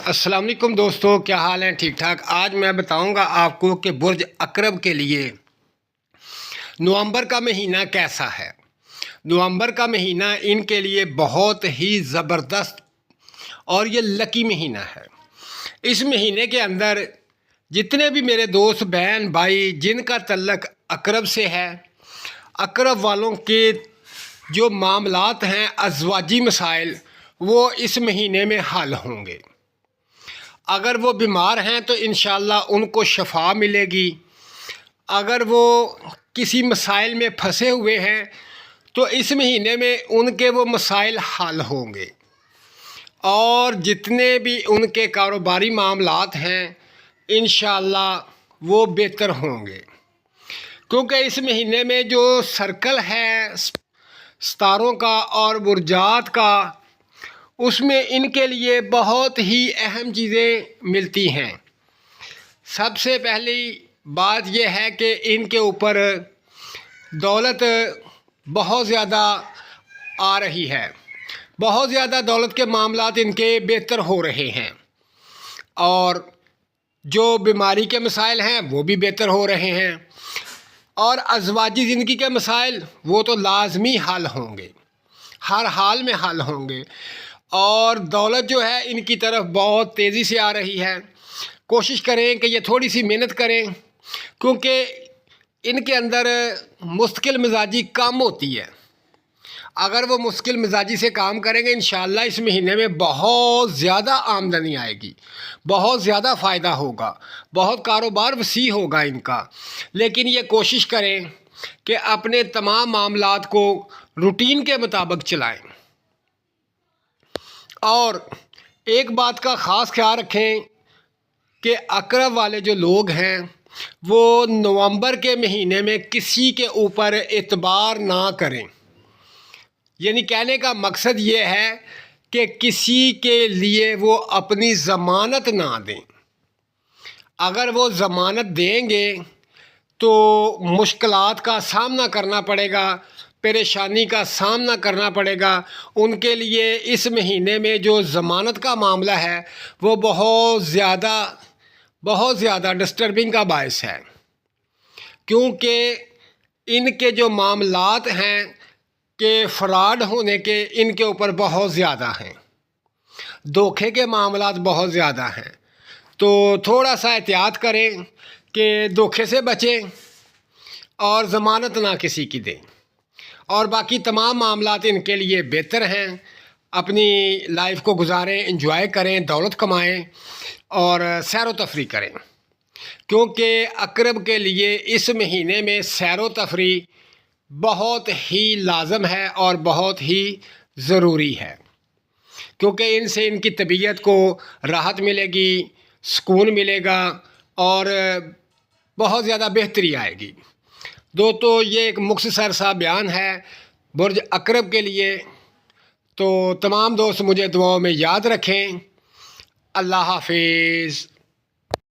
السلام علیکم دوستو، کیا حال ہیں؟ ٹھیک ٹھاک۔ آج میں بتاؤں گا آپ کو کہ برج عقرب کے لیے نومبر کا مہینہ کیسا ہے۔ نومبر کا مہینہ ان کے لیے بہت ہی زبردست اور یہ لکی مہینہ ہے۔ اس مہینے کے اندر جتنے بھی میرے دوست بہن بھائی جن کا تعلق عقرب سے ہے، عقرب والوں کے جو معاملات ہیں، ازواجی مسائل، وہ اس مہینے میں حل ہوں گے۔ اگر وہ بیمار ہیں تو انشاءاللہ ان کو شفا ملے گی۔ اگر وہ کسی مسائل میں پھنسے ہوئے ہیں تو اس مہینے میں ان کے وہ مسائل حل ہوں گے، اور جتنے بھی ان کے کاروباری معاملات ہیں انشاءاللہ وہ بہتر ہوں گے، کیونکہ اس مہینے میں جو سرکل ہے ستاروں کا اور برجات کا، اس میں ان کے لیے بہت ہی اہم چیزیں ملتی ہیں۔ سب سے پہلی بات یہ ہے کہ ان کے اوپر دولت بہت زیادہ آ رہی ہے، بہت زیادہ دولت کے معاملات ان کے بہتر ہو رہے ہیں، اور جو بیماری کے مسائل ہیں وہ بھی بہتر ہو رہے ہیں، اور ازواجی زندگی کے مسائل وہ تو لازمی حل ہوں گے، ہر حال میں حل ہوں گے، اور دولت جو ہے ان کی طرف بہت تیزی سے آ رہی ہے۔ کوشش کریں کہ یہ تھوڑی سی محنت کریں، کیونکہ ان کے اندر مستقل مزاجی کم ہوتی ہے۔ اگر وہ مستقل مزاجی سے کام کریں گے انشاءاللہ اس مہینے میں بہت زیادہ آمدنی آئے گی، بہت زیادہ فائدہ ہوگا، بہت کاروبار وسیع ہوگا ان کا۔ لیکن یہ کوشش کریں کہ اپنے تمام معاملات کو روٹین کے مطابق چلائیں، اور ایک بات کا خاص خیال رکھیں کہ عقرب والے جو لوگ ہیں وہ نومبر کے مہینے میں کسی کے اوپر اعتبار نہ کریں۔ یعنی کہنے کا مقصد یہ ہے کہ کسی کے لیے وہ اپنی ضمانت نہ دیں۔ اگر وہ ضمانت دیں گے تو مشکلات کا سامنا کرنا پڑے گا، پریشانی کا سامنا کرنا پڑے گا۔ ان کے لیے اس مہینے میں جو ضمانت کا معاملہ ہے وہ بہت زیادہ ڈسٹربنگ کا باعث ہے، کیونکہ ان کے جو معاملات ہیں کہ فراڈ ہونے کے ان کے اوپر بہت زیادہ ہیں، دھوکے کے معاملات بہت زیادہ ہیں۔ تو تھوڑا سا احتیاط کریں کہ دھوکے سے بچیں اور ضمانت نہ کسی کی دیں، اور باقی تمام معاملات ان کے لیے بہتر ہیں۔ اپنی لائف کو گزاریں، انجوائے کریں، دولت کمائیں اور سیر و تفریح کریں، کیونکہ عقرب کے لیے اس مہینے میں سیر و تفریح بہت ہی لازم ہے اور بہت ہی ضروری ہے، کیونکہ ان سے ان کی طبیعت کو راحت ملے گی، سکون ملے گا، اور بہت زیادہ بہتری آئے گی۔ تو یہ ایک مختصر سا بیان ہے برج عقرب کے لیے۔ تو تمام دوست مجھے دعاؤں میں یاد رکھیں۔ اللہ حافظ۔